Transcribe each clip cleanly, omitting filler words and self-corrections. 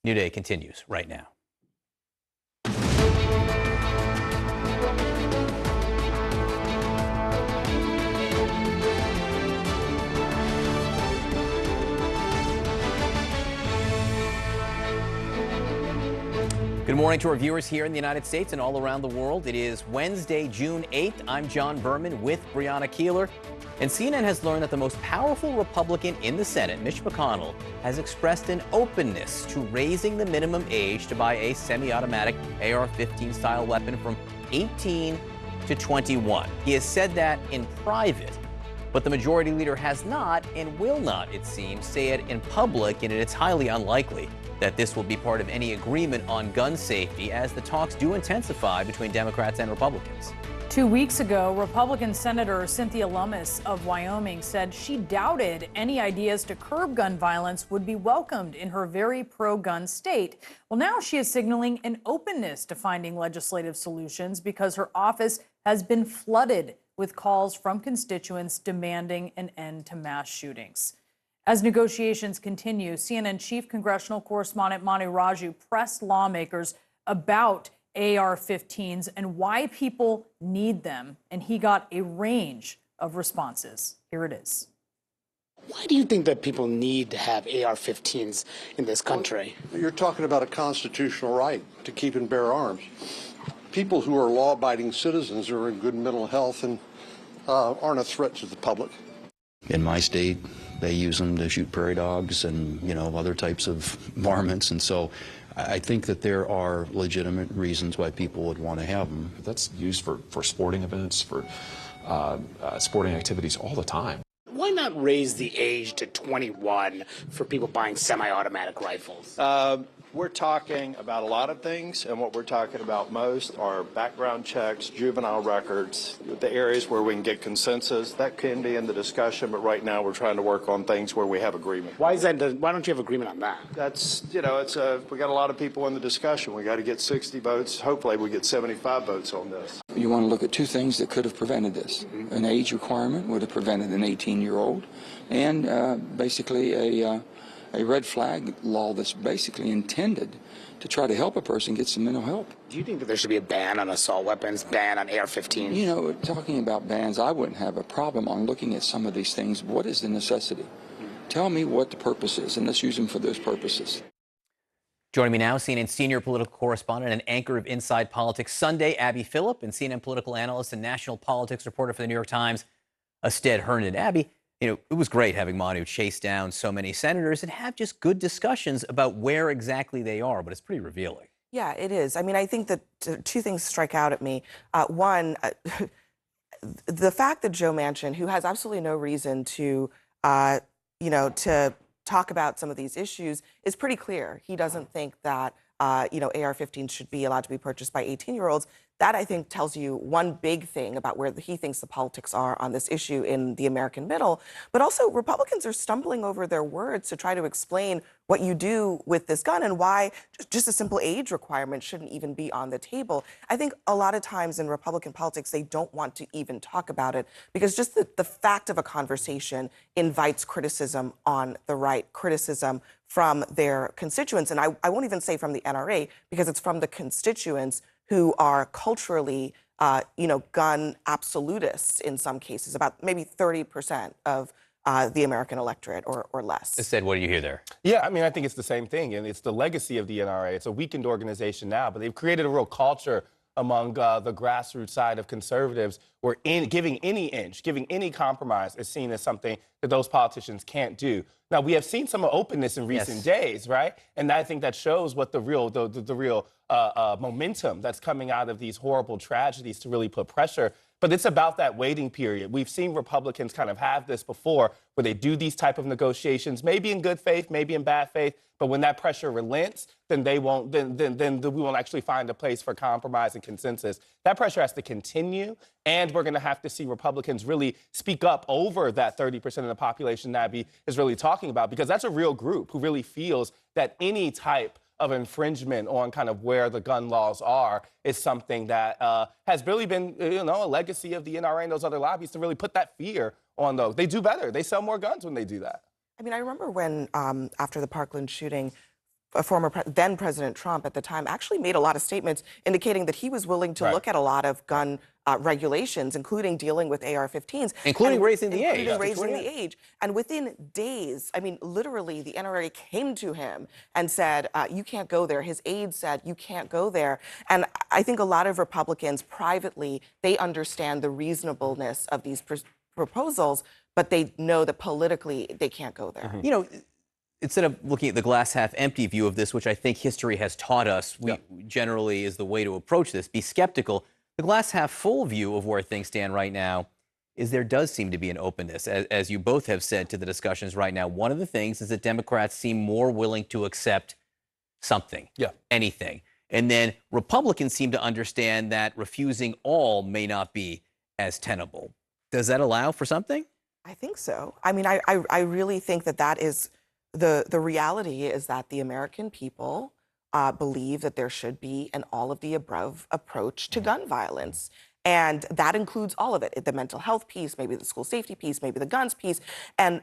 New Day continues right now. Good morning to our viewers here in the United States and all around the world. It is Wednesday, June 8th. I'm John Berman with Brianna Keeler. And CNN has learned that the most powerful Republican in the Senate, Mitch McConnell, has expressed an openness to raising the minimum age to buy a semi-automatic AR-15 style weapon from 18 to 21. He has said that in private, but the majority leader has not and will not, it seems, say it in public, and it's highly unlikely that this will be part of any agreement on gun safety as the talks do intensify between Democrats and Republicans. 2 weeks ago, Republican Senator Cynthia Lummis of Wyoming said she doubted any ideas to curb gun violence would be welcomed in her very pro-gun state. Well, now she is signaling an openness to finding legislative solutions because her office has been flooded with calls from constituents demanding an end to mass shootings. As negotiations continue, CNN chief congressional correspondent Manu Raju pressed lawmakers about AR-15s and why people need them, and he got a range of responses. Here it is. Why do you think that people need to have AR-15s in this country? Well, you're talking about a constitutional right to keep and bear arms. People who are law-abiding citizens are in good mental health and aren't a threat to the public. In my state, they use them to shoot prairie dogs and, other types of varmints. And so I think that there are legitimate reasons why people would want to have them. That's used for sporting events, for sporting activities all the time. Why not raise the age to 21 for people buying semi-automatic rifles? We're talking about a lot of things, and what we're talking about most are background checks, juvenile records, the areas where we can get consensus. That can be in the discussion, but right now we're trying to work on things where we have agreement. Why don't you have agreement on that? That's, we got a lot of people in the discussion. We got to get 60 votes. Hopefully we get 75 votes on this. You want to look at two things that could have prevented this. An age requirement would have prevented an 18-year-old, and basically a red flag law that's basically intended to try to help a person get some mental help. Do you think that there should be a ban on assault weapons, ban on AR-15s? Talking about bans, I wouldn't have a problem on looking at some of these things. What is the necessity? Tell me what the purpose is, and let's use them for those purposes. Joining me now, CNN senior political correspondent and anchor of Inside Politics Sunday, Abby Phillip, and CNN political analyst and national politics reporter for the New York Times, Asted Hernan. Abby, it was great having Manu chase down so many senators and have just good discussions about where exactly they are, but it's pretty revealing. Yeah, it is. I mean, I think that two things strike out at me. One, the fact that Joe Manchin, who has absolutely no reason to, to talk about some of these issues, is pretty clear. He doesn't think that, AR-15 should be allowed to be purchased by 18-year-olds. That, I think, tells you one big thing about where he thinks the politics are on this issue in the American middle. But also, Republicans are stumbling over their words to try to explain what you do with this gun and why just a simple age requirement shouldn't even be on the table. I think a lot of times in Republican politics, they don't want to even talk about it because just the fact of a conversation invites criticism on the right, criticism from their constituents. And I won't even say from the NRA because it's from the constituents who are culturally, gun absolutists in some cases, about maybe 30% of the American electorate or less. Asted, what do you hear there? Yeah, I mean, I think it's the same thing, and it's the legacy of the NRA. It's a weakened organization now, but they've created a real culture among the grassroots side of conservatives where giving any inch, giving any compromise is seen as something that those politicians can't do. Now, we have seen some openness in recent days, right? And I think that shows what the real momentum that's coming out of these horrible tragedies to really put pressure. But it's about that waiting period. We've seen Republicans kind of have this before where they do these type of negotiations, maybe in good faith, maybe in bad faith. But when that pressure relents, then we won't actually find a place for compromise and consensus. That pressure has to continue. And we're going to have to see Republicans really speak up over that 30% of the population Abby is really talking about, because that's a real group who really feels that any type of infringement on kind of where the gun laws are is something that has really been, a legacy of the NRA and those other lobbies to really put that fear on those. They do better. They sell more guns when they do that. I mean, I remember when, after the Parkland shooting, then President Trump at the time actually made a lot of statements indicating that he was willing to look at a lot of gun regulations, including dealing with AR-15s. Including raising the age. Including raising the age. And within days, I mean, literally, the NRA came to him and said, you can't go there. His aides said, you can't go there. And I think a lot of Republicans privately, they understand the reasonableness of these proposals, but they know that politically they can't go there. You know, instead of looking at the glass half empty view of this, which I think history has taught us generally is the way to approach this, be skeptical. The glass half full view of where things stand right now is there does seem to be an openness, as you both have said, to the discussions right now. One of the things is that Democrats seem more willing to accept something, anything. And then Republicans seem to understand that refusing all may not be as tenable. Does that allow for something? I think so. I mean, I really think that is the reality is that the American people believe that there should be an all-of-the-above approach to gun violence. And that includes all of it, the mental health piece, maybe the school safety piece, maybe the guns piece. And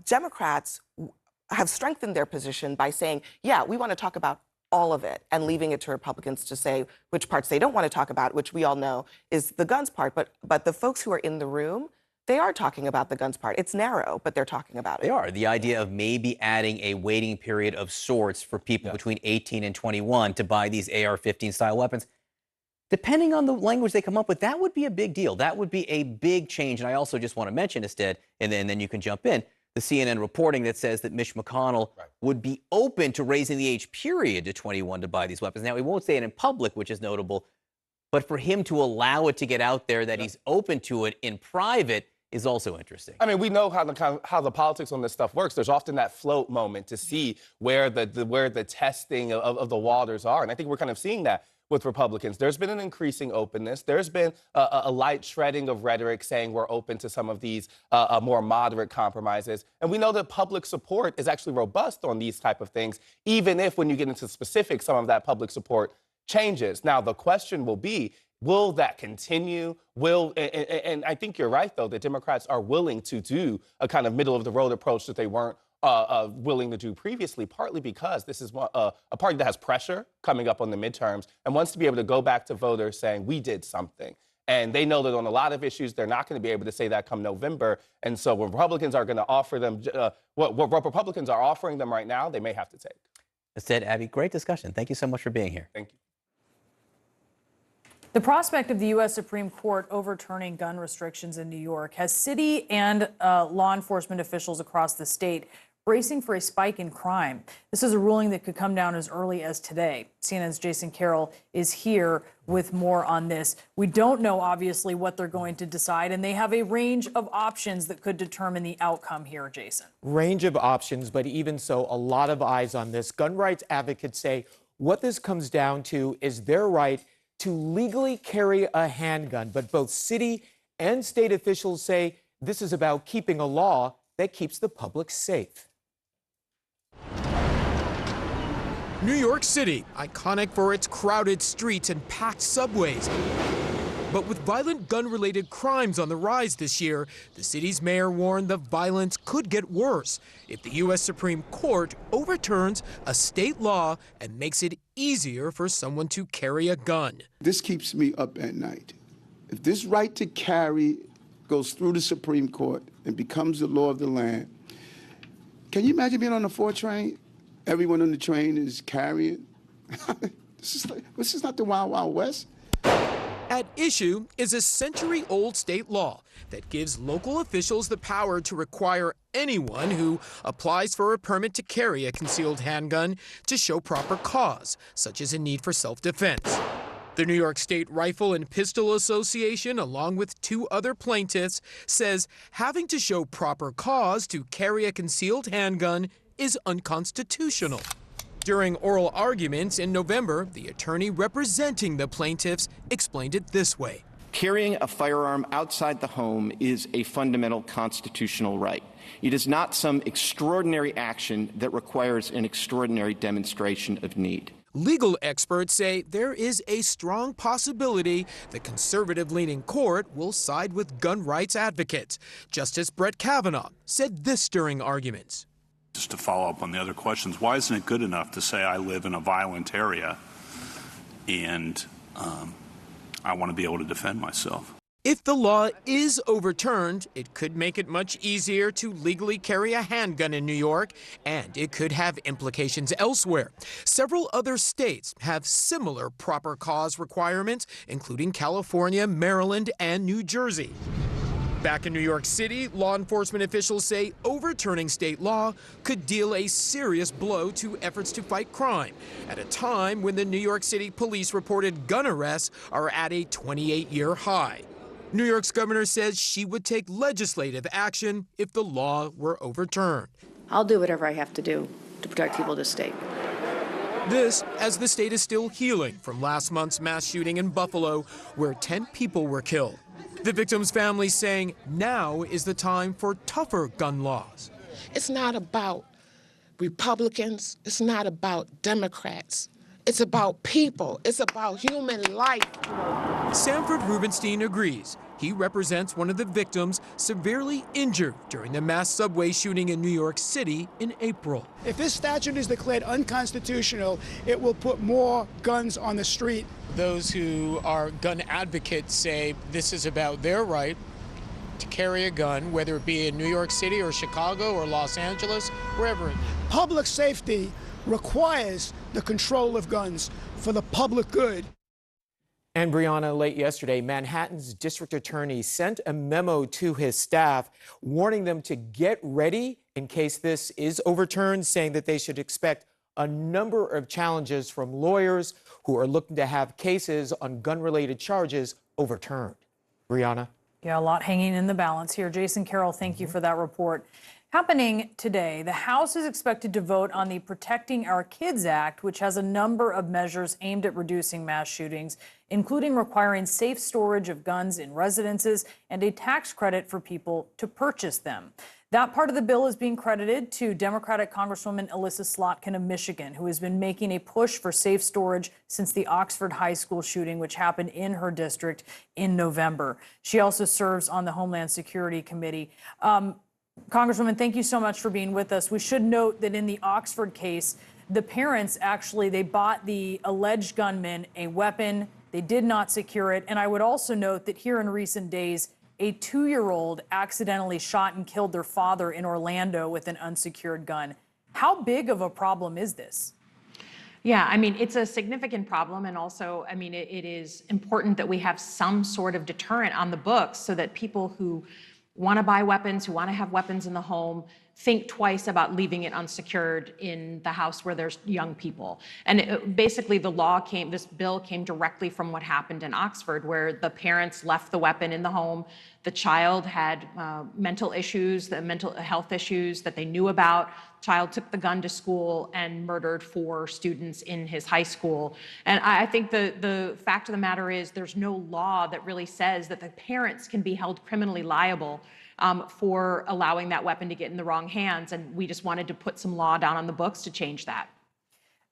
Democrats have strengthened their position by saying, yeah, we want to talk about all of it, and leaving it to Republicans to say which parts they don't want to talk about, which we all know is the guns part. But the folks who are in the room, they are talking about the guns part. It's narrow, but they're talking about it. They are. The idea of maybe adding a waiting period of sorts for people between 18 and 21 to buy these AR-15 style weapons. Depending on the language they come up with, that would be a big deal. That would be a big change. And I also just want to mention instead, and then you can jump in, the CNN reporting that says that Mitch McConnell would be open to raising the age period to 21 to buy these weapons. Now, he won't say it in public, which is notable, but for him to allow it to get out there that he's open to it in private is also interesting. I mean, we know how the politics on this stuff works. There's often that float moment to see where the testing of the waters are. And I think we're kind of seeing that with Republicans. There's been an increasing openness. There's been a light shredding of rhetoric saying we're open to some of these more moderate compromises. And we know that public support is actually robust on these type of things, even if when you get into specifics, some of that public support changes. Now, the question will be, will that continue? And I think you're right, though, that Democrats are willing to do a kind of middle-of-the-road approach that they weren't willing to do previously, partly because this is a party that has pressure coming up on the midterms and wants to be able to go back to voters saying, we did something. And they know that on a lot of issues, they're not going to be able to say that come November. And so when Republicans are going to offer them what Republicans are offering them right now, they may have to take. Instead, Abby, great discussion. Thank you so much for being here. Thank you. The prospect of the U.S. Supreme Court overturning gun restrictions in New York has city and law enforcement officials across the state bracing for a spike in crime. This is a ruling that could come down as early as today. CNN's Jason Carroll is here with more on this. We don't know, obviously, what they're going to decide, and they have a range of options that could determine the outcome here, Jason. Range of options, but even so, a lot of eyes on this. Gun rights advocates say what this comes down to is their right to legally carry a handgun. But both city and state officials say this is about keeping a law that keeps the public safe. New York City, iconic for its crowded streets and packed subways. But with violent gun-related crimes on the rise this year, the city's mayor warned the violence could get worse if the U.S. Supreme Court overturns a state law and makes it easier for someone to carry a gun. This keeps me up at night. If this right to carry goes through the Supreme Court and becomes the law of the land, can you imagine being on a 4 train? Everyone on the train is carrying. This is not the Wild Wild West. At issue is a century-old state law that gives local officials the power to require anyone who applies for a permit to carry a concealed handgun to show proper cause, such as a need for self-defense. The New York State Rifle and Pistol Association, along with 2 other plaintiffs, says having to show proper cause to carry a concealed handgun is unconstitutional. During oral arguments in November, the attorney representing the plaintiffs explained it this way. Carrying a firearm outside the home is a fundamental constitutional right. It is not some extraordinary action that requires an extraordinary demonstration of need. Legal experts say there is a strong possibility the conservative-leaning court will side with gun rights advocates. Justice Brett Kavanaugh said this during arguments. Just to follow up on the other questions, why isn't it good enough to say I live in a violent area and I want to be able to defend myself? If the law is overturned, it could make it much easier to legally carry a handgun in New York, and it could have implications elsewhere. Several other states have similar proper cause requirements, including California, Maryland, and New Jersey. Back in New York City, law enforcement officials say overturning state law could deal a serious blow to efforts to fight crime at a time when the New York City police reported gun arrests are at a 28-year high. New York's governor says she would take legislative action if the law were overturned. I'll do whatever I have to do to protect people of this state. This, as the state is still healing from last month's mass shooting in Buffalo, where 10 people were killed. The victim's family saying now is the time for tougher gun laws. It's not about Republicans. It's not about Democrats. It's about people. It's about human life. Sanford Rubenstein agrees. He represents one of the victims severely injured during the mass subway shooting in New York City in April. If this statute is declared unconstitutional, it will put more guns on the street. Those who are gun advocates say this is about their right to carry a gun, whether it be in New York City or Chicago or Los Angeles, wherever it is. Public safety requires the control of guns for the public good. And Brianna, late yesterday, Manhattan's district attorney sent a memo to his staff warning them to get ready in case this is overturned, saying that they should expect a number of challenges from lawyers who are looking to have cases on gun-related charges overturned. Brianna? Yeah, a lot hanging in the balance here. Jason Carroll, thank you for that report. Happening today, the House is expected to vote on the Protecting Our Kids Act, which has a number of measures aimed at reducing mass shootings, including requiring safe storage of guns in residences and a tax credit for people to purchase them. That part of the bill is being credited to Democratic Congresswoman Elissa Slotkin of Michigan, who has been making a push for safe storage since the Oxford High School shooting, which happened in her district in November. She also serves on the Homeland Security Committee. Congresswoman, thank you so much for being with us. We should note that in the Oxford case, the parents actually, they bought the alleged gunman a weapon. They did not secure it. And I would also note that here in recent days, a 2-year-old accidentally shot and killed their father in Orlando with an unsecured gun. How big of a problem is this? Yeah, I mean, it's a significant problem. And also, I mean, it is important that we have some sort of deterrent on the books so that people who want to buy weapons, who want to have weapons in the home, think twice about leaving it unsecured in the house where there's young people. And basically this bill came directly from what happened in Oxford, where the parents left the weapon in the home. The child had mental issues, the mental health issues that they knew about. Child took the gun to school and murdered 4 students in his high school. And I think the fact of the matter is there's no law that really says that the parents can be held criminally liable for allowing that weapon to get in the wrong hands. And we just wanted to put some law down on the books to change that.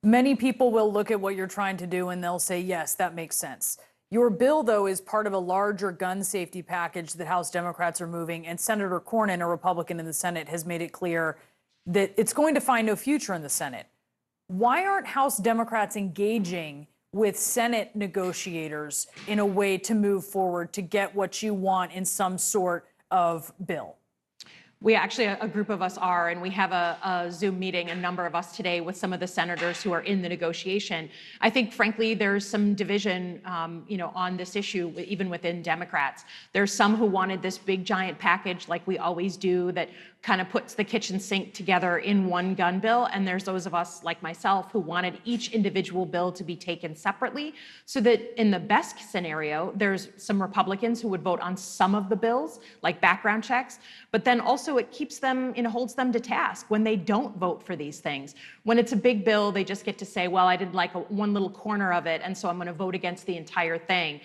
Many people will look at what you're trying to do and they'll say, yes, that makes sense. Your bill, though, is part of a larger gun safety package that House Democrats are moving. And Senator Cornyn, a Republican in the Senate, has made it clear that it's going to find no future in the Senate. Why aren't House Democrats engaging with Senate negotiators in a way to move forward to get what you want in some sort of bill? We actually, a group of us are, and we have a Zoom meeting, a number of us today, with some of the senators who are in the negotiation. I think, frankly, there's some division, on this issue, even within Democrats. There's some who wanted this big, giant package, like we always do, that kind of puts the kitchen sink together in one gun bill. And there's those of us, like myself, who wanted each individual bill to be taken separately, so that in the best scenario, there's some Republicans who would vote on some of the bills, like background checks, but then also it keeps them, holds them to task when they don't vote for these things. When it's a big bill, they just get to say, well, I didn't like one little corner of it, and so I'm going to vote against the entire thing.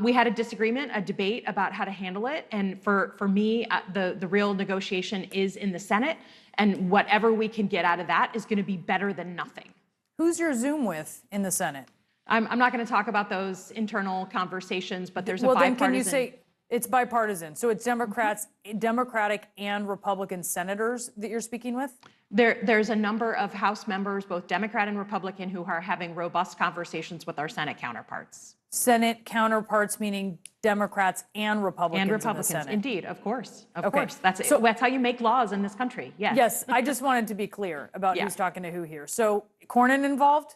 We had a disagreement, a debate about how to handle it. And for me, the real negotiation is in the Senate. And whatever we can get out of that is going to be better than nothing. Who's your Zoom with in the Senate? I'm not going to talk about those internal conversations, but there's a bipartisan. bipartisan. Well, then can you say it's bipartisan? So it's Democratic and Republican senators that you're speaking with? There's a number of House members, both Democrat and Republican, who are having robust conversations with our Senate counterparts. Senate counterparts, meaning Democrats and Republicans. And Republicans, in the Senate. indeed, of course. Of Okay. course. That's how you make laws in this country. Yes. Yes, I just wanted to be clear about Yeah. who's talking to who here. So Cornyn involved?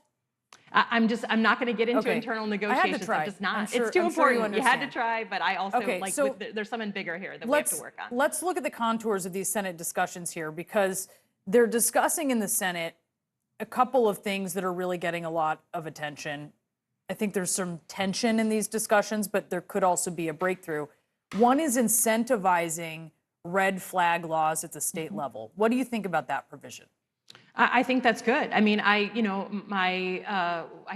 I'm not going to get into Okay. internal I had to negotiations. try. I'm just not. I'm sure- It's too I'm sure you important. You had to understand. try, but I also Okay, so there's something bigger here that we have to work on. Let's look at the contours of these Senate discussions here, because they're discussing in the Senate a couple of things that are really getting a lot of attention. I think there's some tension in these discussions, but there could also be a breakthrough. One is incentivizing red flag laws at the state level. What do you think about that provision? I think that's good. I mean, I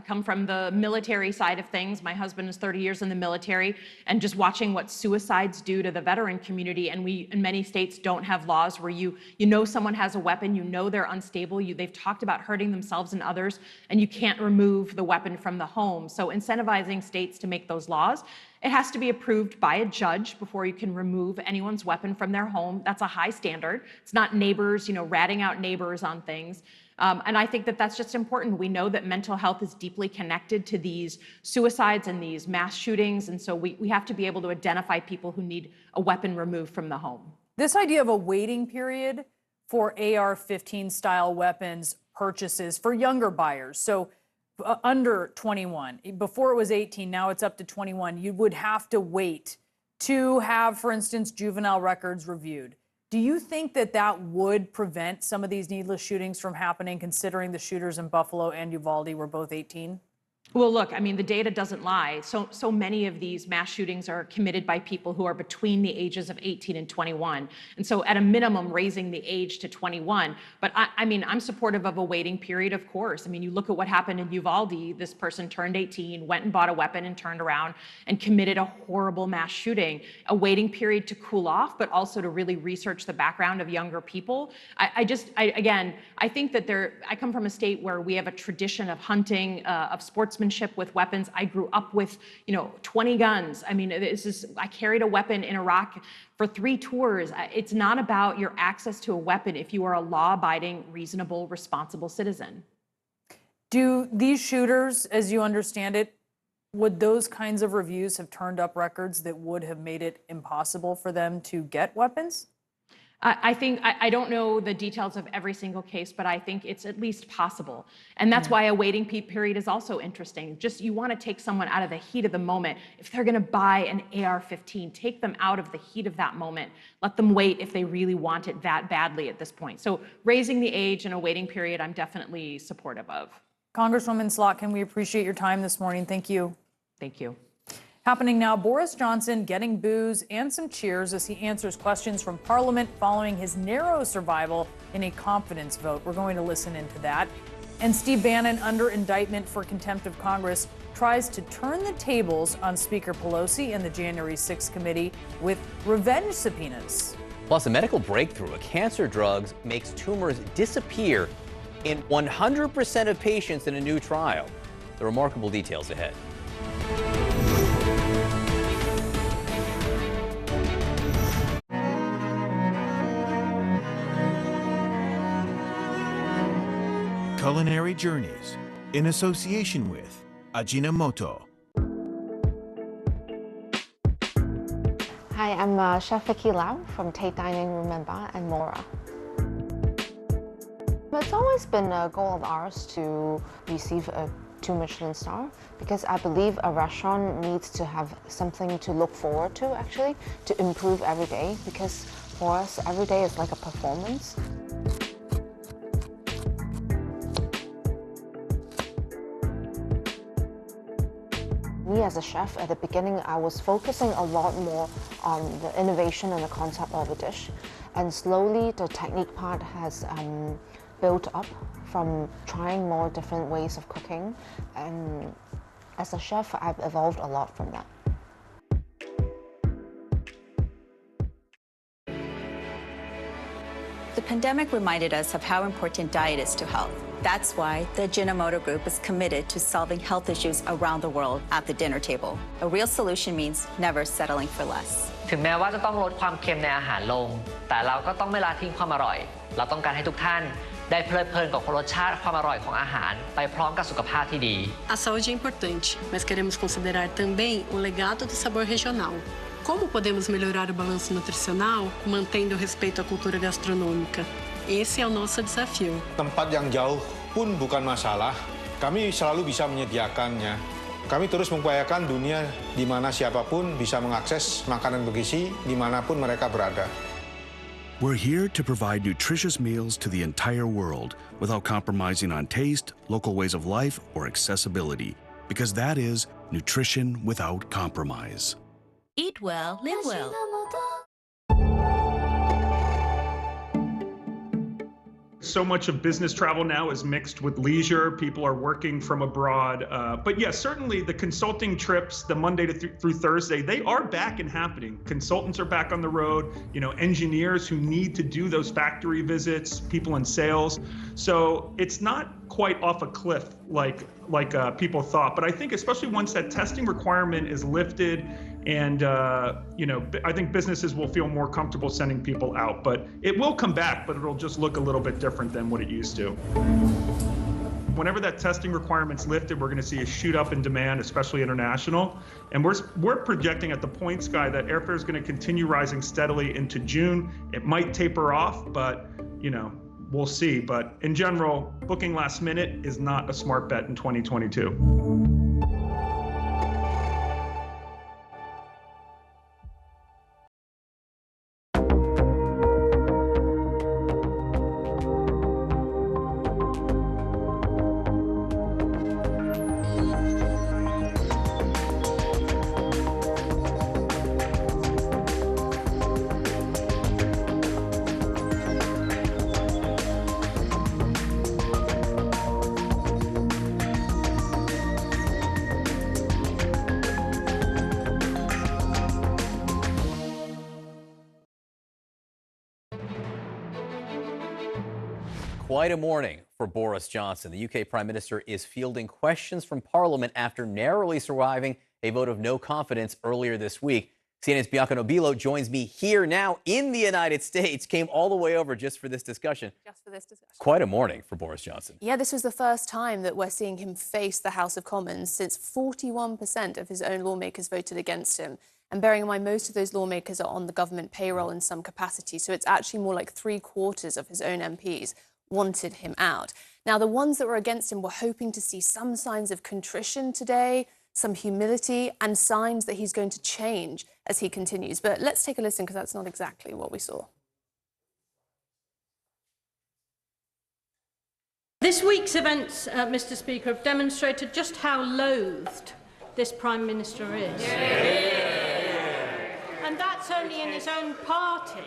come from the military side of things. My husband is 30 years in the military, and just watching what suicides do to the veteran community. And we, in many states, don't have laws where you know someone has a weapon, you know they're unstable, they've talked about hurting themselves and others, and you can't remove the weapon from the home. So incentivizing states to make those laws. It has to be approved by a judge before you can remove anyone's weapon from their home. That's a high standard. It's not neighbors, ratting out neighbors on things. And I think that that's just important. We know that mental health is deeply connected to these suicides and these mass shootings. And so we have to be able to identify people who need a weapon removed from the home. This idea of a waiting period for AR-15 style weapons purchases for younger buyers. So under 21, before it was 18, now it's up to 21, you would have to wait to have, for instance, juvenile records reviewed. Do you think that that would prevent some of these needless shootings from happening, considering the shooters in Buffalo and Uvalde were both 18? Well, look, I mean, the data doesn't lie. So many of these mass shootings are committed by people who are between the ages of 18 and 21. And so at a minimum, raising the age to 21. But I mean, I'm supportive of a waiting period, of course. I mean, you look at what happened in Uvalde. This person turned 18, went and bought a weapon and turned around and committed a horrible mass shooting. A waiting period to cool off, but also to really research the background of younger people. I think that I come from a state where we have a tradition of hunting, of sportsmanship with weapons. I grew up with, 20 guns. I mean, I carried a weapon in Iraq for 3 tours. It's not about your access to a weapon if you are a law-abiding, reasonable, responsible citizen. Do these shooters, as you understand it, would those kinds of reviews have turned up records that would have made it impossible for them to get weapons? I don't know the details of every single case, but I think it's at least possible. And that's why a waiting period is also interesting. Just you want to take someone out of the heat of the moment. If they're going to buy an AR-15, take them out of the heat of that moment. Let them wait if they really want it that badly at this point. So raising the age and a waiting period, I'm definitely supportive of. Congresswoman Slotkin, we appreciate your time this morning. Thank you. Thank you. Happening now, Boris Johnson getting boos and some cheers as he answers questions from Parliament following his narrow survival in a confidence vote. We're going to listen into that. And Steve Bannon, under indictment for contempt of Congress, tries to turn the tables on Speaker Pelosi and the January 6th committee with revenge subpoenas. Plus, a medical breakthrough. A cancer drug makes tumors disappear in 100% of patients in a new trial. The remarkable details ahead. Culinary Journeys, in association with Ajinomoto. Hi, I'm Chef Vicky Lau from Tate Dining Room and Bar and Mora. It's always been a goal of ours to receive a 2 Michelin star because I believe a restaurant needs to have something to look forward to, actually, to improve every day, because for us, every day is like a performance. Me as a chef, at the beginning, I was focusing a lot more on the innovation and the concept of a dish. And slowly, the technique part has built up from trying more different ways of cooking. And as a chef, I've evolved a lot from that. The pandemic reminded us of how important diet is to health. That's why the Ajinomoto Group is committed to solving health issues around the world at the dinner table. A real solution means never settling for less. ถึงแม้ว่าจะต้องลดความเค็มในอาหารลงแต่เราก็ต้องไม่ละทิ้งความอร่อยเราต้องการให้ทุกท่านได้เพลิดเพลินกับรสชาติความอร่อยของอาหารไปพร้อมกับสุขภาพที่ดี A saúde é importante, mas queremos considerar também o legado do sabor regional. Como podemos melhorar o balanço nutricional, mantendo o respeito à cultura gastronômica? Esse é o nosso desafio. Tempat yang jauh pun bukan masalah. Kami selalu bisa menyediakannya. Kami terus mengupayakan dunia di mana siapapun bisa mengakses makanan bergizi dimanapun mereka berada. We're here to provide nutritious meals to the entire world without compromising on taste, local ways of life, or accessibility, because that is nutrition without compromise. Eat well, live well. So much of business travel now is mixed with leisure. People are working from abroad. But yes, certainly the consulting trips, the Monday through Thursday, they are back and happening. Consultants are back on the road, engineers who need to do those factory visits, people in sales. So it's not quite off a cliff like people thought. But I think especially once that testing requirement is lifted, and I think businesses will feel more comfortable sending people out. But it will come back, but it'll just look a little bit different than what it used to. Whenever that testing requirement's lifted, we're going to see a shoot up in demand, especially international. And we're projecting at the Point Sky that airfare is going to continue rising steadily into June. It might taper off, but we'll see. But in general, booking last minute is not a smart bet in 2022. Quite a morning for Boris Johnson. The UK Prime Minister is fielding questions from Parliament after narrowly surviving a vote of no confidence earlier this week. CNN's Bianca Nobilo joins me here now in the United States, came all the way over just for this discussion. Just for this discussion. Quite a morning for Boris Johnson. Yeah, this was the first time that we're seeing him face the House of Commons since 41% of his own lawmakers voted against him. And bearing in mind, most of those lawmakers are on the government payroll in some capacity, so it's actually more like 3/4 of his own MPs wanted him out. Now, the ones that were against him were hoping to see some signs of contrition today, some humility, and signs that he's going to change as he continues. But let's take a listen, because that's not exactly what we saw. This week's events, Mr. Speaker, have demonstrated just how loathed this Prime Minister is. And that's only in his own party.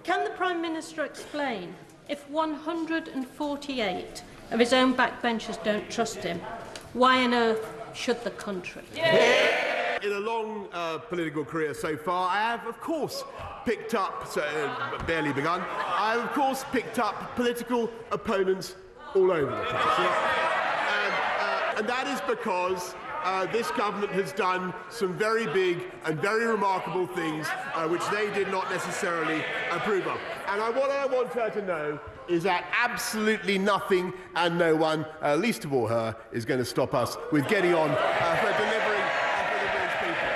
Can the Prime Minister explain, if 148 of his own backbenchers don't trust him, why on earth should the country? In a long political career so far, I have, of course, picked up, barely begun, I have, of course, picked up political opponents all over the place. And that is because this government has done some very big and very remarkable things which they did not necessarily approve of. And what I want her to know is that absolutely nothing and no one, least of all her, is going to stop us with getting on for delivering people.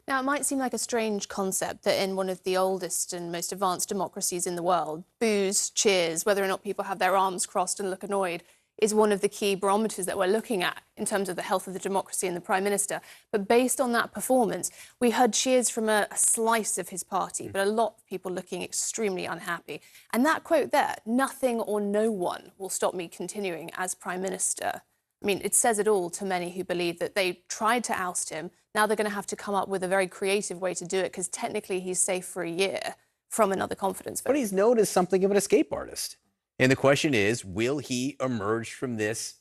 Now, it might seem like a strange concept that in one of the oldest and most advanced democracies in the world, boos, cheers, whether or not people have their arms crossed and look annoyed, is one of the key barometers that we're looking at in terms of the health of the democracy and the Prime Minister. But based on that performance, we heard cheers from a slice of his party, but a lot of people looking extremely unhappy. And that quote there, nothing or no one will stop me continuing as Prime Minister. I mean, it says it all to many who believe that they tried to oust him. Now they're going to have to come up with a very creative way to do it, because technically he's safe for a year from another confidence vote. But he's known as something of an escape artist. And the question is, will he emerge from this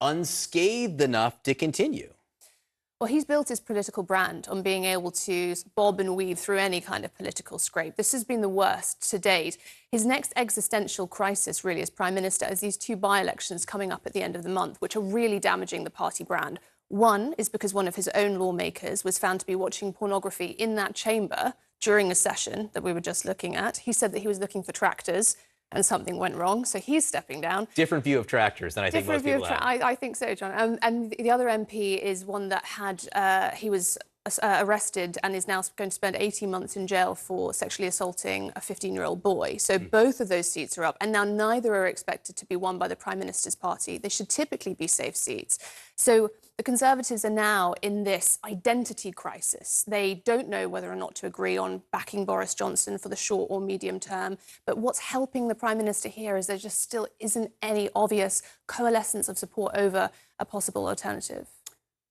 unscathed enough to continue? Well, he's built his political brand on being able to bob and weave through any kind of political scrape. This has been the worst to date. His next existential crisis, really, as Prime Minister, is these two by-elections coming up at the end of the month, which are really damaging the party brand. One is because one of his own lawmakers was found to be watching pornography in that chamber during a session that we were just looking at. He said that he was looking for tractors and something went wrong, so he's stepping down. Different view of tractors than I think most people have. I think so, John. And the other MP is one that he was arrested and is now going to spend 18 months in jail for sexually assaulting a 15-year-old boy. So both of those seats are up, and now neither are expected to be won by the Prime Minister's party. They should typically be safe seats. So the Conservatives are now in this identity crisis. They don't know whether or not to agree on backing Boris Johnson for the short or medium term. But what's helping the Prime Minister here is there just still isn't any obvious coalescence of support over a possible alternative.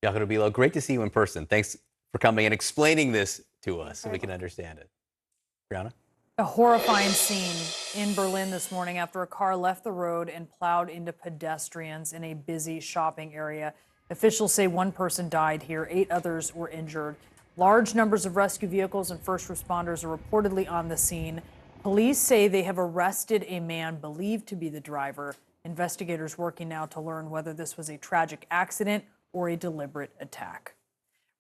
Jaco Bilo, great to see you in person. Thanks for coming and explaining this to us so we can understand it. Brianna? A horrifying scene in Berlin this morning after a car left the road and plowed into pedestrians in a busy shopping area. Officials say one person died here, 8 others were injured. Large numbers of rescue vehicles and first responders are reportedly on the scene. Police say they have arrested a man believed to be the driver. Investigators working now to learn whether this was a tragic accident or a deliberate attack.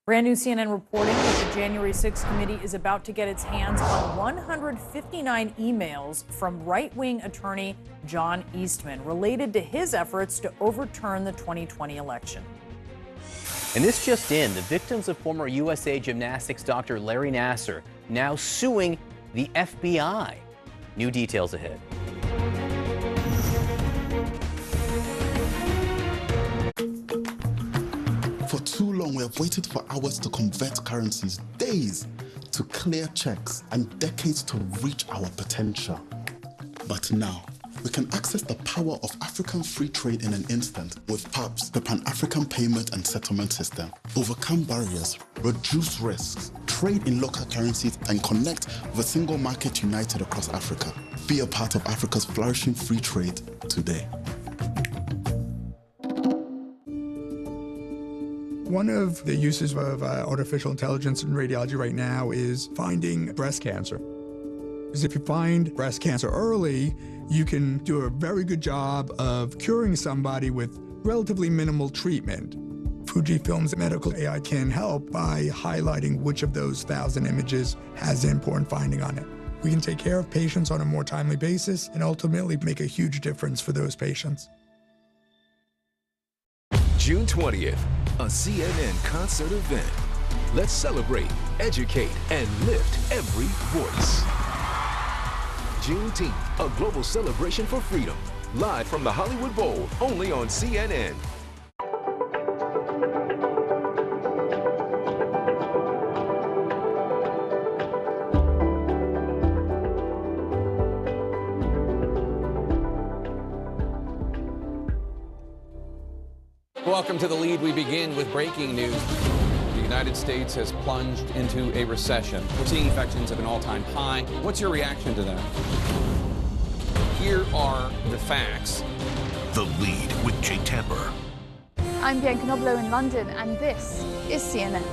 Brand new CNN reporting that the January 6th committee is about to get its hands on 159 emails from right-wing attorney John Eastman related to his efforts to overturn the 2020 election. And this just in, the victims of former USA Gymnastics Dr. Larry Nassar now suing the FBI. New details ahead. For too long, we have waited for hours to convert currencies, days to clear checks, and decades to reach our potential. But now, we can access the power of African free trade in an instant with PAPS, the Pan-African Payment and Settlement System. Overcome barriers, reduce risks, trade in local currencies, and connect with a single market united across Africa. Be a part of Africa's flourishing free trade today. One of the uses of artificial intelligence in radiology right now is finding breast cancer. Because if you find breast cancer early, you can do a very good job of curing somebody with relatively minimal treatment. Fujifilm's medical AI can help by highlighting which of those 1,000 images has an important finding on it. We can take care of patients on a more timely basis and ultimately make a huge difference for those patients. June 20th, a CNN concert event. Let's celebrate, educate, and lift every voice. Juneteenth, a global celebration for freedom. Live from the Hollywood Bowl, only on CNN. Welcome to The Lead. We begin with breaking news. The United States has plunged into a recession. We're seeing infections at an all-time high. What's your reaction to that? Here are the facts. The Lead with Jake Tapper. I'm Bianca Noblo in London, and this is CNN.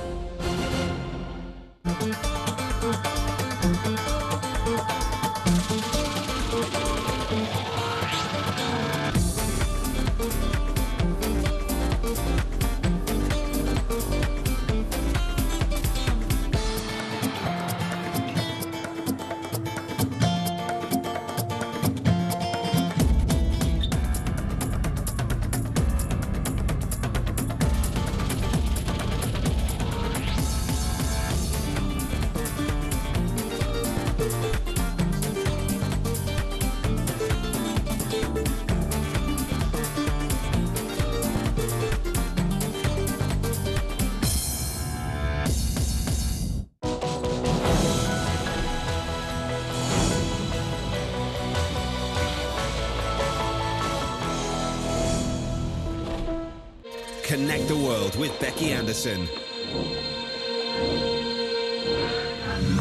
Connect the world with Becky Anderson.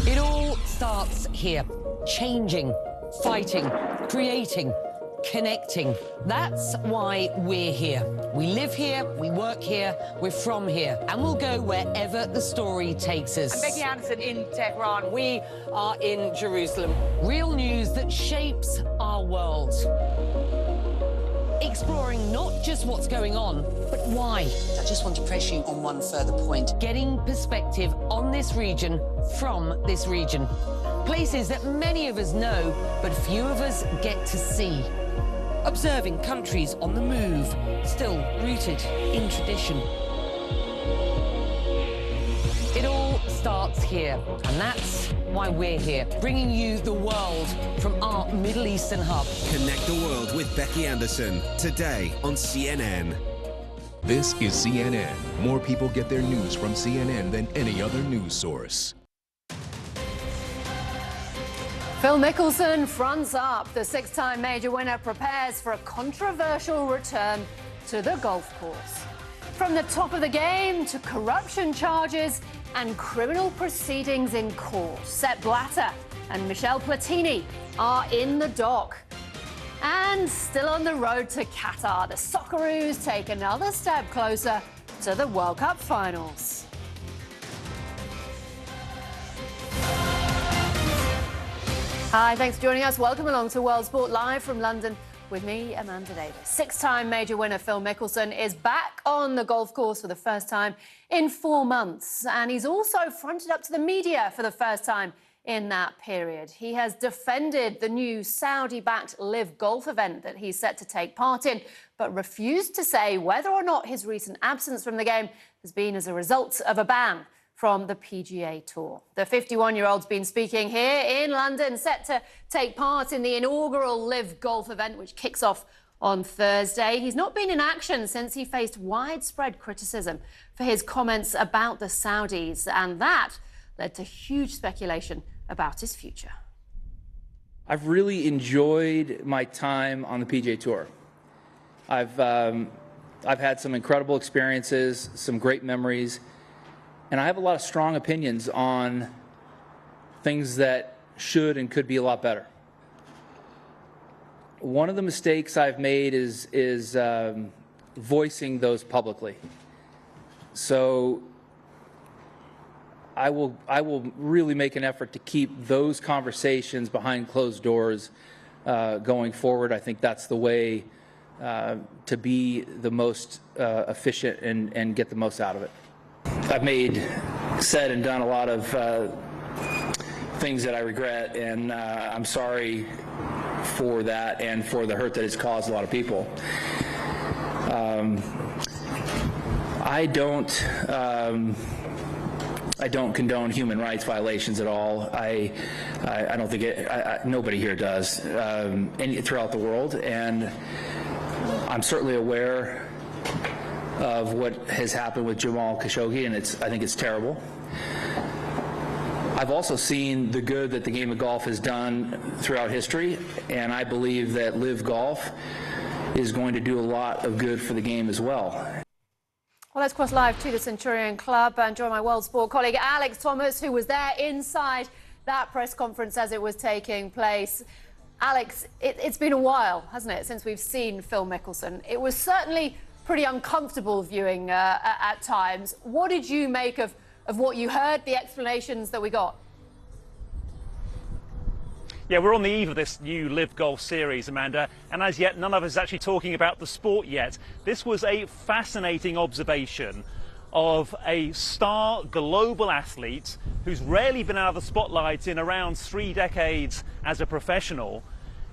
It all starts here. Changing, fighting, creating, connecting. That's why we're here. We live here, we work here, we're from here, and we'll go wherever the story takes us. I'm Becky Anderson in Tehran. We are in Jerusalem. Real news that shapes our world. exploring not just what's going on, but why. I just want to press you on one further point. Getting perspective on this region from this region. Places that many of us know, but few of us get to see. Observing countries on the move, still rooted in tradition. It all starts here, and that's why we're here, bringing you the world from our Middle Eastern hub. Connect the world with Becky Anderson, today on CNN. This is CNN. More people get their news from CNN than any other news source. Phil Mickelson fronts up. The six-time major winner prepares for a controversial return to the golf course. From the top of the game to corruption charges and criminal proceedings in court, Sepp Blatter and Michel Platini are in the dock. And still on the road to Qatar, the Socceroos take another step closer to the World Cup finals. Hi, thanks for joining us. Welcome along to World Sport Live from London with me, Amanda Davis. Six-time major winner Phil Mickelson is back on the golf course for the first time in 4 months. And he's also fronted up to the media for the first time in that period. He has defended the new Saudi-backed LIV Golf event that he's set to take part in, but refused to say whether or not his recent absence from the game has been as a result of a ban from the PGA Tour. The 51-year-old's been speaking here in London, set to take part in the inaugural LIV Golf event, which kicks off on Thursday. He's not been in action since he faced widespread criticism for his comments about the Saudis, and that led to huge speculation about his future. I've really enjoyed my time on the PGA Tour. I've had some incredible experiences, some great memories, and I have a lot of strong opinions on things that should and could be a lot better. One of the mistakes I've made is voicing those publicly. So I will really make an effort to keep those conversations behind closed doors going forward. I think that's the way to be the most efficient and get the most out of it. I've said and done a lot of things that I regret, and I'm sorry for that and for the hurt that it's caused a lot of people. I don't condone human rights violations at all. I don't think nobody here does, throughout the world, and I'm certainly aware of what has happened with Jamal Khashoggi, and I think it's terrible. I've also seen the good that the game of golf has done throughout history, and I believe that LIV Golf is going to do a lot of good for the game as well. Well, let's cross live to the Centurion Club and join my World Sport colleague Alex Thomas, who was there inside that press conference as it was taking place. Alex, it's been a while, hasn't it, since we've seen Phil Mickelson. It was certainly pretty uncomfortable viewing at times. What did you make of what you heard, the explanations that we got? Yeah, we're on the eve of this new LIV Golf series, Amanda, and as yet none of us is actually talking about the sport yet. This was a fascinating observation of a star global athlete who's rarely been out of the spotlight in around 3 decades as a professional.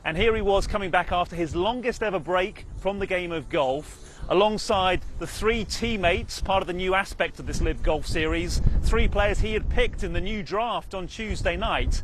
And here he was coming back after his longest ever break from the game of golf, alongside the 3 teammates, part of the new aspect of this LIV Golf series, 3 players he had picked in the new draft on Tuesday night.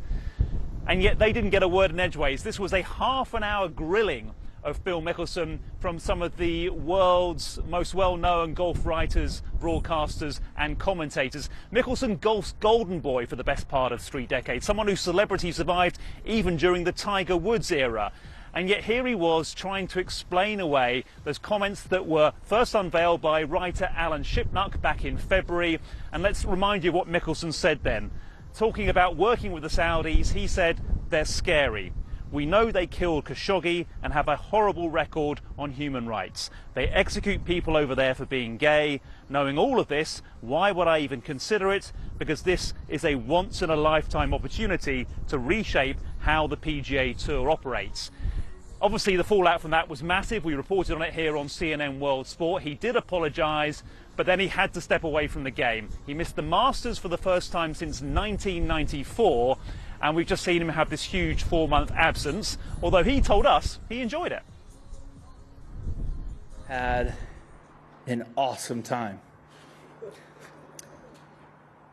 And yet they didn't get a word in edgeways. This was a half-an-hour grilling of Phil Mickelson from some of the world's most well-known golf writers, broadcasters and commentators. Mickelson, golf's golden boy for the best part of 3 decades, someone whose celebrity survived even during the Tiger Woods era. And yet here he was trying to explain away those comments that were first unveiled by writer Alan Shipnuck back in February. And let's remind you what Mickelson said then. Talking about working with the Saudis, he said, "They're scary. We know they killed Khashoggi and have a horrible record on human rights. They execute people over there for being gay. Knowing all of this, why would I even consider it? Because this is a once-in-a-lifetime opportunity to reshape how the PGA Tour operates." Obviously, the fallout from that was massive. We reported on it here on CNN World Sport. He did apologise, but then he had to step away from the game. He missed the Masters for the first time since 1994, and we've just seen him have this huge 4-month absence, although he told us he enjoyed it. Had an awesome time.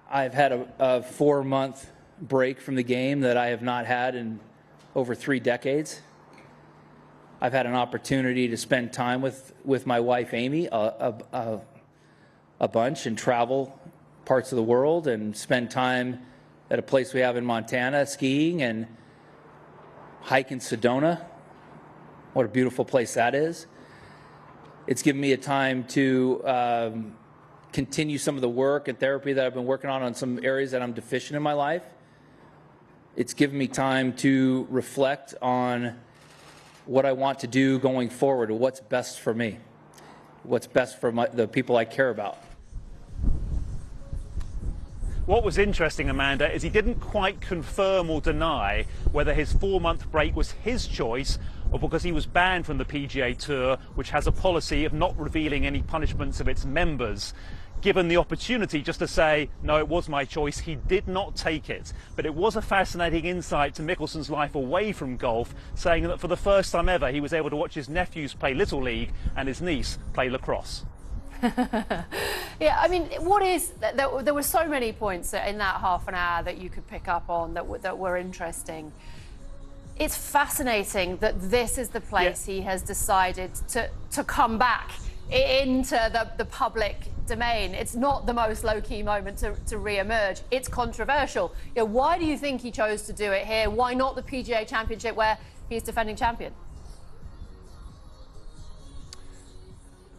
I've had a 4-month break from the game that I have not had in over 3 decades. I've had an opportunity to spend time with my wife, Amy, a bunch, and travel parts of the world and spend time at a place we have in Montana skiing and hike in Sedona. What a beautiful place that is. It's given me a time to continue some of the work and therapy that I've been working on some areas that I'm deficient in my life. It's given me time to reflect on what I want to do going forward, or what's best for me, what's best for the people I care about. What was interesting, Amanda, is he didn't quite confirm or deny whether his 4-month break was his choice or because he was banned from the PGA Tour, which has a policy of not revealing any punishments of its members. Given the opportunity just to say, no, it was my choice, he did not take it. But it was a fascinating insight to Mickelson's life away from golf, saying that for the first time ever, he was able to watch his nephews play Little League and his niece play lacrosse. Yeah, I mean, there were so many points in that half an hour that you could pick up on that were interesting. It's fascinating that this is the place he has decided to come back into the public domain. It's not the most low-key moment to re-emerge. It's controversial. You know, why do you think he chose to do it here? Why not the PGA Championship where he's defending champion?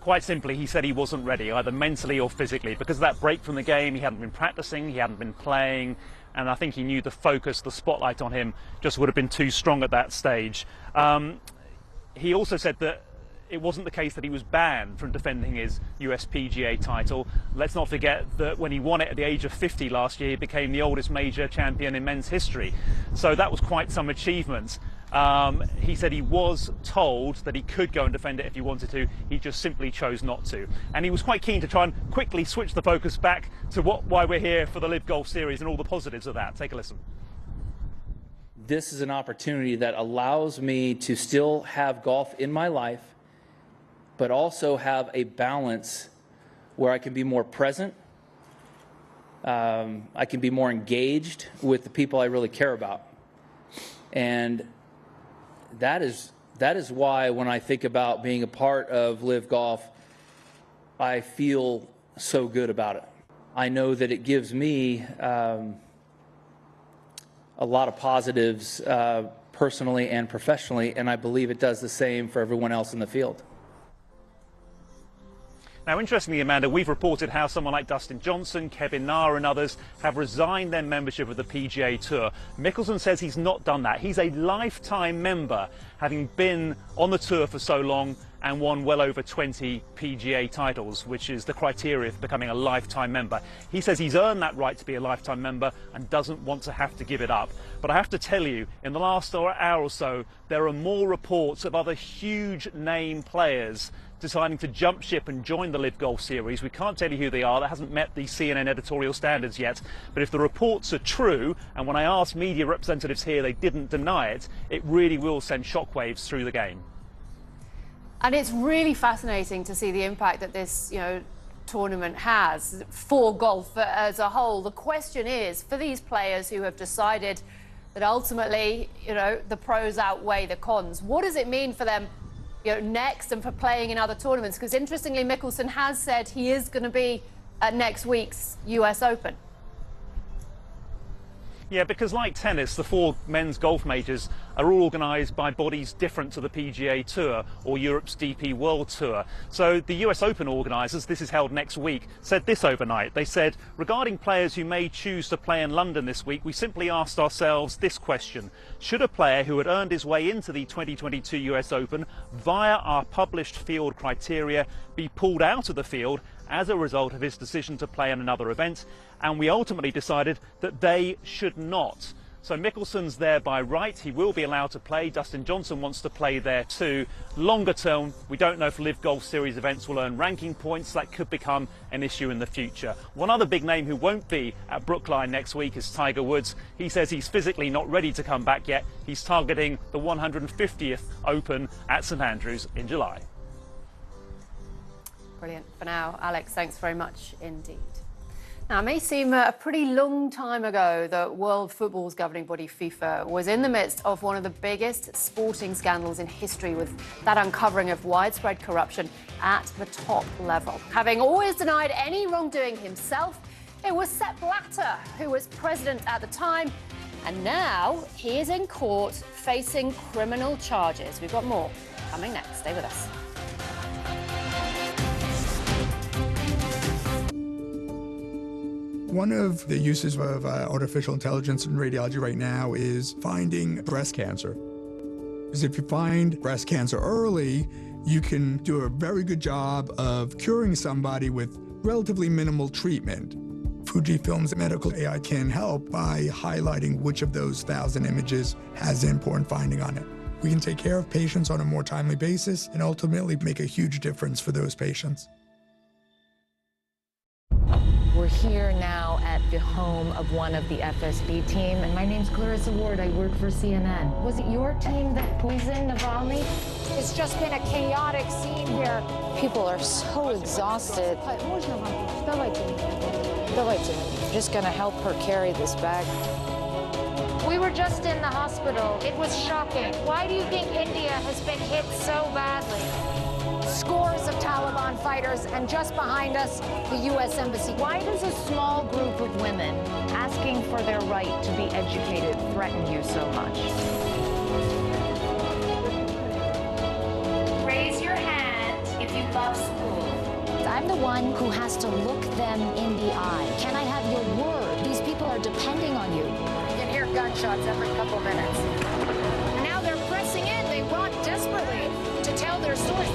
Quite simply, he said he wasn't ready, either mentally or physically. Because of that break from the game, he hadn't been practicing, he hadn't been playing, and I think he knew the focus, the spotlight on him just would have been too strong at that stage. He also said that it wasn't the case that he was banned from defending his US PGA title. Let's not forget that when he won it at the age of 50 last year, he became the oldest major champion in men's history. So that was quite some achievement. He said he was told that he could go and defend it if he wanted to. He just simply chose not to. And he was quite keen to try and quickly switch the focus back to why we're here for the Live Golf Series and all the positives of that. Take a listen. This is an opportunity that allows me to still have golf in my life, but also have a balance where I can be more present. I can be more engaged with the people I really care about. And that is why when I think about being a part of Live Golf, I feel so good about it. I know that it gives me a lot of positives personally and professionally, and I believe it does the same for everyone else in the field. Now, interestingly, Amanda, we've reported how someone like Dustin Johnson, Kevin Na and others have resigned their membership of the PGA Tour. Mickelson says he's not done that. He's a lifetime member, having been on the tour for so long and won well over 20 PGA titles, which is the criteria for becoming a lifetime member. He says he's earned that right to be a lifetime member and doesn't want to have to give it up. But I have to tell you, in the last hour or so, there are more reports of other huge name players deciding to jump ship and join the Live Golf Series. We can't tell you who they are. That hasn't met the CNN editorial standards yet. But if the reports are true, and when I asked media representatives here, they didn't deny it, it really will send shockwaves through the game. And it's really fascinating to see the impact that this, tournament has for golf as a whole. The question is, for these players who have decided that ultimately, the pros outweigh the cons, what does it mean for them next and for playing in other tournaments? Because interestingly, Mickelson has said he is going to be at next week's US Open. Yeah, because like tennis, the 4 men's golf majors are all organised by bodies different to the PGA Tour or Europe's DP World Tour. So the US Open organisers, this is held next week, said this overnight. They said, regarding players who may choose to play in London this week, we simply asked ourselves this question: should a player who had earned his way into the 2022 US Open via our published field criteria be pulled out of the field as a result of his decision to play in another event? And we ultimately decided that they should not. So Mickelson's there by right. He will be allowed to play. Dustin Johnson wants to play there too. Longer term, we don't know if Live Golf Series events will earn ranking points. That could become an issue in the future. One other big name who won't be at Brookline next week is Tiger Woods. He says he's physically not ready to come back yet. He's targeting the 150th Open at St Andrews in July. Brilliant. For now, Alex, thanks very much indeed. Now, it may seem a pretty long time ago that world football's governing body FIFA was in the midst of one of the biggest sporting scandals in history, with that uncovering of widespread corruption at the top level. Having always denied any wrongdoing himself, it was Sepp Blatter who was president at the time, and now he is in court facing criminal charges. We've got more coming next. Stay with us. One of the uses of artificial intelligence in radiology right now is finding breast cancer. Because if you find breast cancer early, you can do a very good job of curing somebody with relatively minimal treatment. Fujifilm's medical AI can help by highlighting which of those 1,000 images has an important finding on it. We can take care of patients on a more timely basis and ultimately make a huge difference for those patients. We're here now at the home of one of the FSB team, and my name's Clarissa Ward. I work for CNN. Was it your team that poisoned Navalny? It's just been a chaotic scene here. People are so exhausted. Just gonna help her carry this bag. We were just in the hospital. It was shocking. Why do you think India has been hit so badly? Scores of Taliban fighters, and just behind us, the U.S. Embassy. Why does a small group of women asking for their right to be educated threaten you so much? Raise your hand if you love school. I'm the one who has to look them in the eye. Can I have your word? These people are depending on you. You can hear gunshots every couple minutes. And now they're pressing in. They want desperately to tell their story.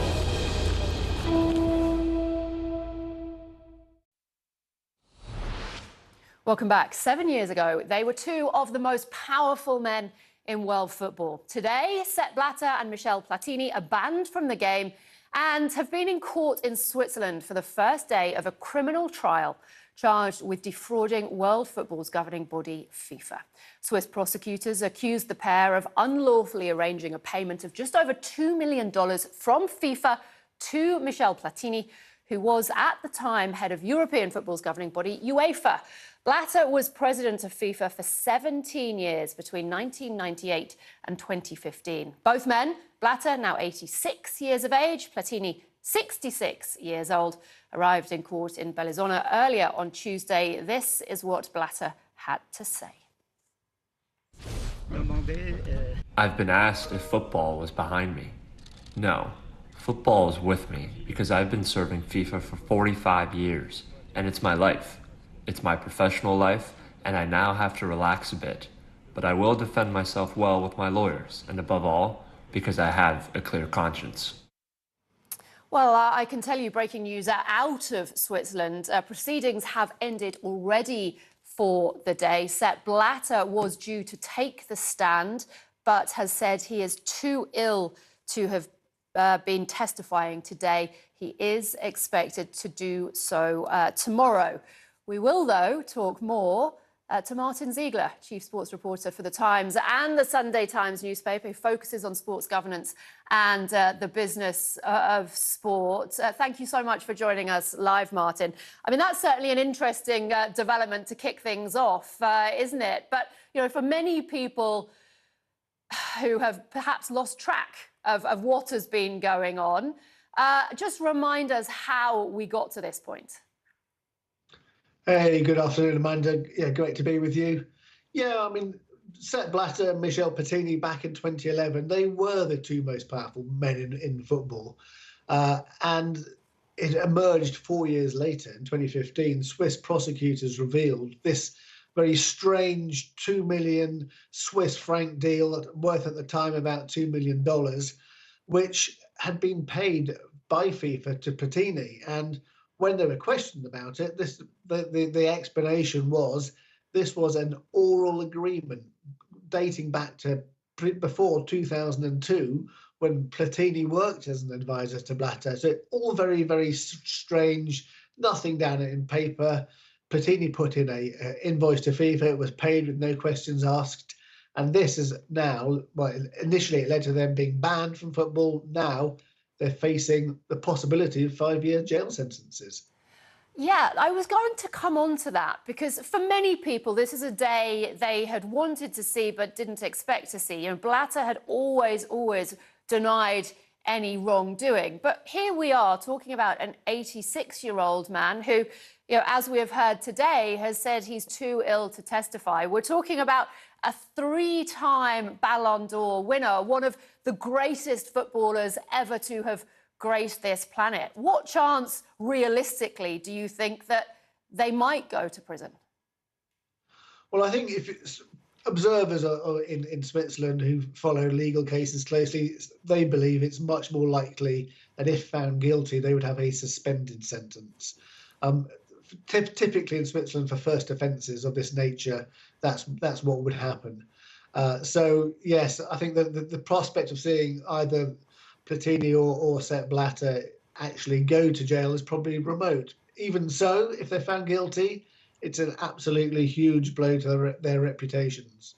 Welcome back. 7 years ago, they were two of the most powerful men in world football. Today, Sepp Blatter and Michel Platini are banned from the game and have been in court in Switzerland for the first day of a criminal trial, charged with defrauding world football's governing body, FIFA. Swiss prosecutors accused the pair of unlawfully arranging a payment of just over $2 million from FIFA to Michel Platini, who was at the time head of European football's governing body, UEFA. Blatter was president of FIFA for 17 years between 1998 and 2015. Both men, Blatter, now 86 years of age, Platini, 66 years old, arrived in court in Bellinzona earlier on Tuesday. This is what Blatter had to say. I've been asked if football was behind me. No, football is with me because I've been serving FIFA for 45 years, and it's my life. It's my professional life, and I now have to relax a bit. But I will defend myself well with my lawyers, and above all, because I have a clear conscience. Well, I can tell you breaking news out of Switzerland. Proceedings have ended already for the day. Sepp Blatter was due to take the stand, but has said he is too ill to have been testifying today. He is expected to do so tomorrow. We will, though, talk more to Martin Ziegler, chief sports reporter for The Times and the Sunday Times newspaper, who focuses on sports governance and the business of sport. Thank you so much for joining us live, Martin. I mean, that's certainly an interesting development to kick things off, isn't it? But, you know, for many people who have perhaps lost track of what has been going on, just remind us how we got to this point. Hey, good afternoon, Amanda. Yeah, great to be with you. Yeah, I mean, Sepp Blatter and Michel Platini back in 2011, they were the two most powerful men in football. And it emerged 4 years later, in 2015, Swiss prosecutors revealed this very strange 2 million Swiss franc deal worth at the time about $2 million, which had been paid by FIFA to Platini. And when they were questioned about it, the explanation was this was an oral agreement dating back to before 2002, when Platini worked as an advisor to Blatter. So all very, very strange, nothing down in paper. Platini put in a invoice to FIFA. It was paid with no questions asked. And this is now, well, initially it led to them being banned from football. Now they're facing the possibility of 5-year jail sentences. Yeah, I was going to come on to that because for many people, this is a day they had wanted to see but didn't expect to see. You know, Blatter had always denied any wrongdoing. But here we are talking about an 86-year-old man who, you know, as we have heard today, has said he's too ill to testify. We're talking about a 3-time Ballon d'Or winner, one of the greatest footballers ever to have graced this planet. What chance, realistically, do you think that they might go to prison? Well, I think if it's observers are in Switzerland who follow legal cases closely, they believe it's much more likely that if found guilty, they would have a suspended sentence. Typically in Switzerland, for first offences of this nature, that's what would happen. So yes, I think that the prospect of seeing either Platini or Sepp Blatter actually go to jail is probably remote. Even so, if they're found guilty, it's an absolutely huge blow to their reputations.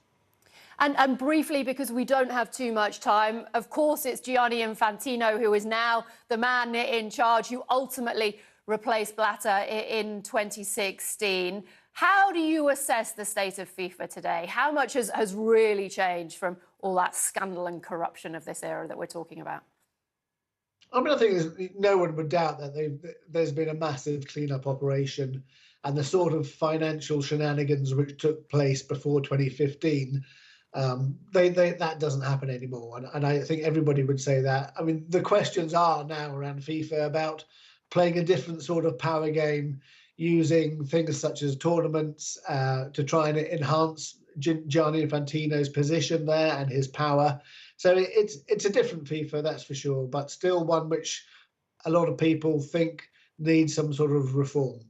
And briefly, because we don't have too much time, of course, it's Gianni Infantino who is now the man in charge, who ultimately replaced Blatter in 2016. How do you assess the state of FIFA today? How much has really changed from all that scandal and corruption of this era that we're talking about? I mean, I think no one would doubt that there's been a massive cleanup operation, and the sort of financial shenanigans which took place before 2015, that doesn't happen anymore. And I think everybody would say that. I mean, the questions are now around FIFA about playing a different sort of power game, using things such as tournaments to try and enhance Gianni Infantino's position there and his power. So it's a different FIFA, that's for sure, but still one which a lot of people think needs some sort of reform.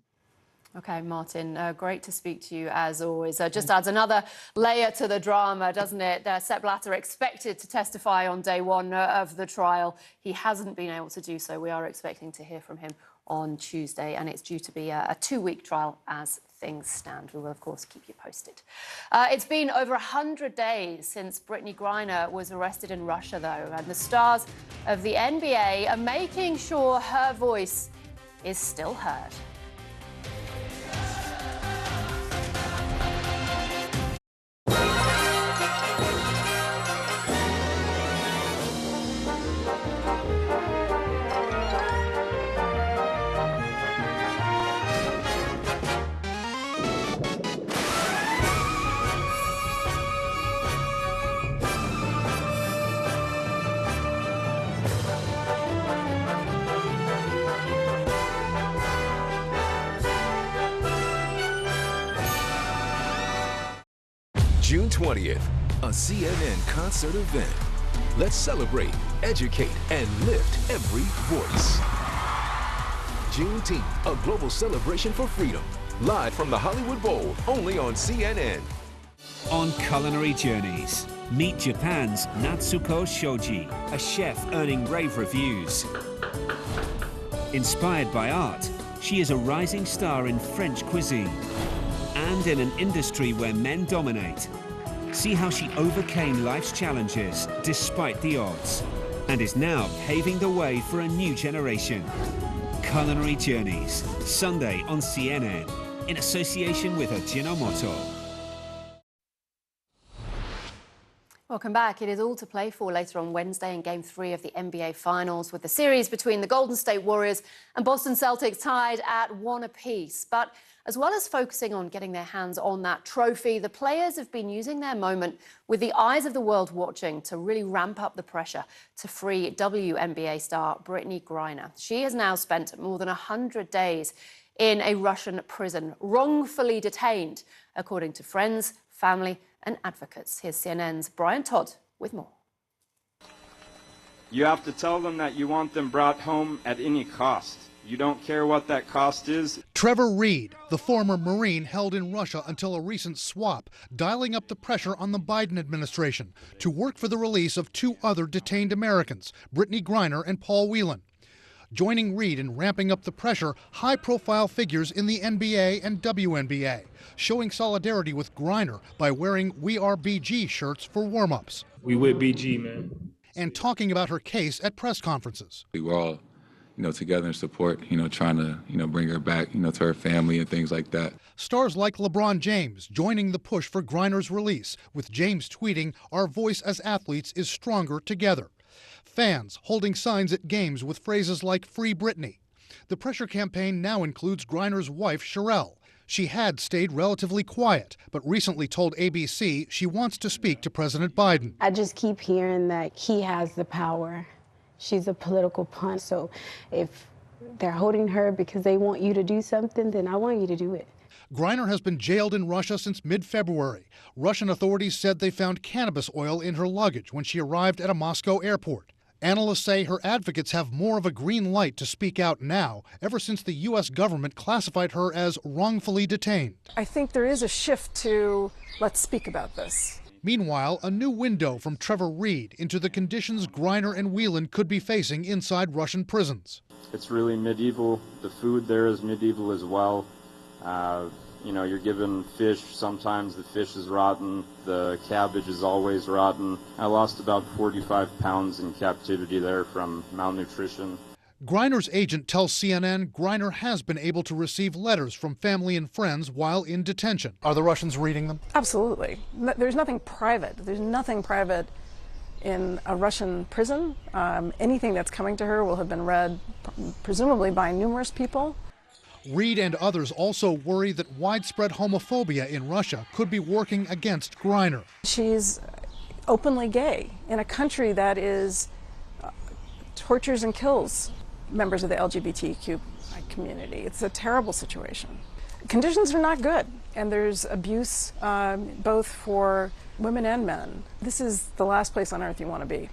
Okay, Martin, great to speak to you as always. Just adds another layer to the drama, doesn't it? Sepp Blatter expected to testify on day one of the trial. He hasn't been able to do so. We are expecting to hear from him on Tuesday, and it's due to be a 2-week trial as things stand. We will, of course, keep you posted. It's been over 100 days since Brittney Griner was arrested in Russia, though, and the stars of the NBA are making sure her voice is still heard. June 20th, a CNN concert event. Let's celebrate, educate, and lift every voice. Juneteenth, a global celebration for freedom. Live from the Hollywood Bowl, only on CNN. On Culinary Journeys, meet Japan's Natsuko Shoji, a chef earning rave reviews. Inspired by art, she is a rising star in French cuisine and in an industry where men dominate. See how she overcame life's challenges despite the odds and is now paving the way for a new generation. Culinary Journeys, Sunday on CNN, in association with Ajinomoto. Welcome back. It is all to play for later on Wednesday in Game 3 of the NBA Finals, with the series between the Golden State Warriors and Boston Celtics tied at 1 apiece. But as well as focusing on getting their hands on that trophy, the players have been using their moment with the eyes of the world watching to really ramp up the pressure to free WNBA star Brittney Griner. She has now spent more than 100 days in a Russian prison, wrongfully detained, according to friends, family and advocates. Here's CNN's Brian Todd with more. You have to tell them that you want them brought home at any cost. You don't care what that cost is? Trevor Reed, the former Marine held in Russia until a recent swap, dialing up the pressure on the Biden administration to work for the release of two other detained Americans, Brittany Griner and Paul Whelan. Joining Reed in ramping up the pressure, high-profile figures in the NBA and WNBA, showing solidarity with Griner by wearing We Are BG shirts for warm-ups. We with BG, man. And talking about her case at press conferences. We were all, together in support, trying to, bring her back, to her family and things like that. Stars like LeBron James joining the push for Griner's release, with James tweeting, "Our voice as athletes is stronger together." Fans holding signs at games with phrases like "Free Britney." The pressure campaign now includes Griner's wife, Sherelle. She had stayed relatively quiet, but recently told ABC she wants to speak to President Biden. I just keep hearing that he has the power. She's a political pawn, so if they're holding her because they want you to do something, then I want you to do it. Griner has been jailed in Russia since mid-February. Russian authorities said they found cannabis oil in her luggage when she arrived at a Moscow airport. Analysts say her advocates have more of a green light to speak out now, ever since the U.S. government classified her as wrongfully detained. I think there is a shift to let's speak about this. Meanwhile, a new window from Trevor Reed into the conditions Griner and Whelan could be facing inside Russian prisons. It's really medieval. The food there is medieval as well. You're given fish. Sometimes the fish is rotten. The cabbage is always rotten. I lost about 45 pounds in captivity there from malnutrition. Griner's agent tells CNN Griner has been able to receive letters from family and friends while in detention. Are the Russians reading them? Absolutely. There's nothing private. There's nothing private in a Russian prison. Anything that's coming to her will have been read presumably by numerous people. Reed and others also worry that widespread homophobia in Russia could be working against Griner. She's openly gay in a country that tortures and kills members of the LGBTQ community. It's a terrible situation. Conditions are not good, and there's abuse both for women and men. This is the last place on earth you want to be.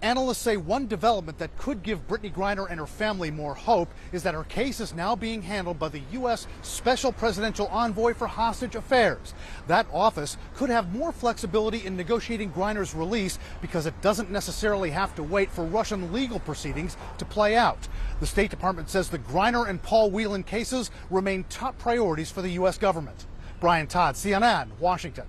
Analysts say one development that could give Brittany Griner and her family more hope is that her case is now being handled by the U.S. Special Presidential Envoy for Hostage Affairs. That office could have more flexibility in negotiating Griner's release because it doesn't necessarily have to wait for Russian legal proceedings to play out. The State Department says the Griner and Paul Whelan cases remain top priorities for the U.S. government. Brian Todd, CNN, Washington.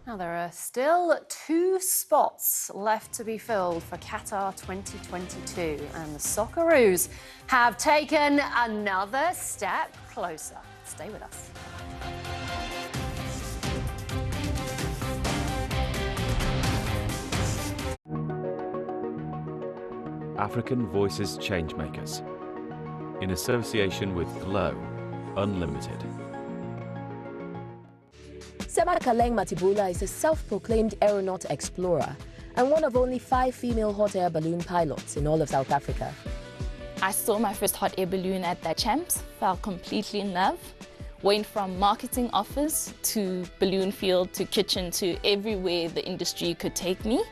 Now, there are still 2 spots left to be filled for Qatar 2022, and the Socceroos have taken another step closer. Stay with us. African Voices Changemakers, in association with Glow Unlimited. Semakaleng Matibula is a self-proclaimed aeronaut explorer and one of only 5 female hot air balloon pilots in all of South Africa. I saw my first hot air balloon at the Champs, fell completely in love, went from marketing office to balloon field to kitchen to everywhere the industry could take me.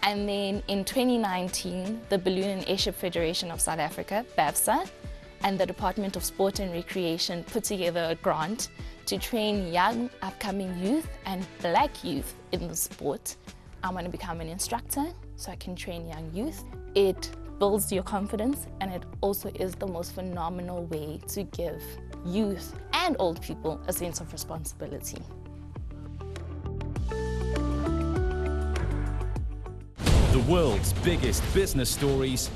And then in 2019, the Balloon and Airship Federation of South Africa, BAVSA, and the Department of Sport and Recreation put together a grant to train young upcoming youth and black youth in the sport. I want to become an instructor so I can train young youth. It builds your confidence, and it also is the most phenomenal way to give youth and old people a sense of responsibility. The world's biggest business stories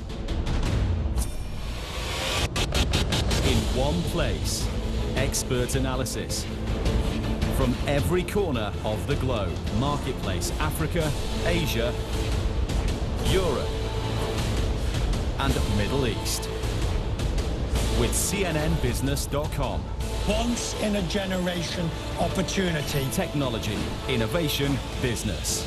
in one place. Expert analysis from every corner of the globe. Marketplace, Africa, Asia, Europe, and Middle East. With CNNBusiness.com. Once in a generation opportunity. Technology, innovation, business.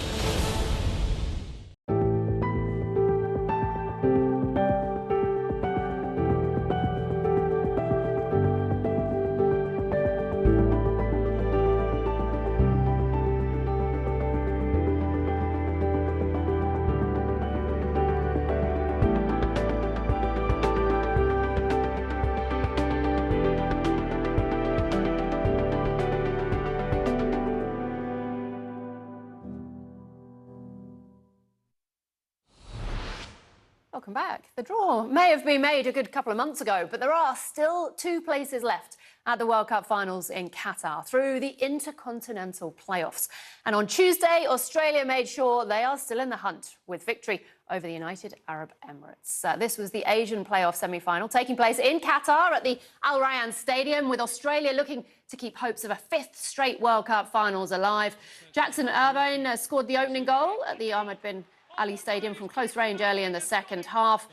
welcome back. The draw may have been made a good couple of months ago, but there are still 2 places left at the World Cup finals in Qatar through the Intercontinental Playoffs. And on Tuesday, Australia made sure they are still in the hunt with victory over the United Arab Emirates. This was the Asian playoff semi-final taking place in Qatar at the Al Rayyan Stadium, with Australia looking to keep hopes of a 5th straight World Cup finals alive. Jackson Irvine scored the opening goal at the Ahmed bin Ali Stadium from close range early in the second half.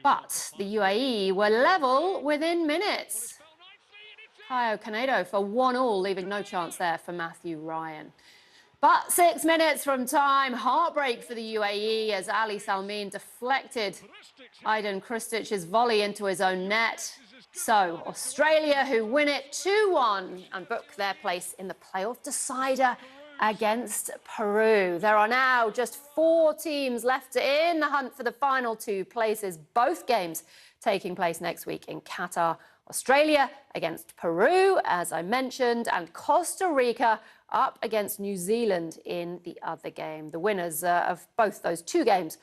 But the UAE were level within minutes. Caio Canedo for 1-1, leaving no chance there for Matthew Ryan. But 6 minutes from time, heartbreak for the UAE as Ali Salmin deflected Aydin Krstić's volley into his own net. So Australia, who win it 2-1 and book their place in the playoff decider against Peru. There are now just 4 teams left in the hunt for the final 2 places, both games taking place next week in Qatar. Australia against Peru, as I mentioned, and Costa Rica up against New Zealand in the other game. The winners of both those 2 games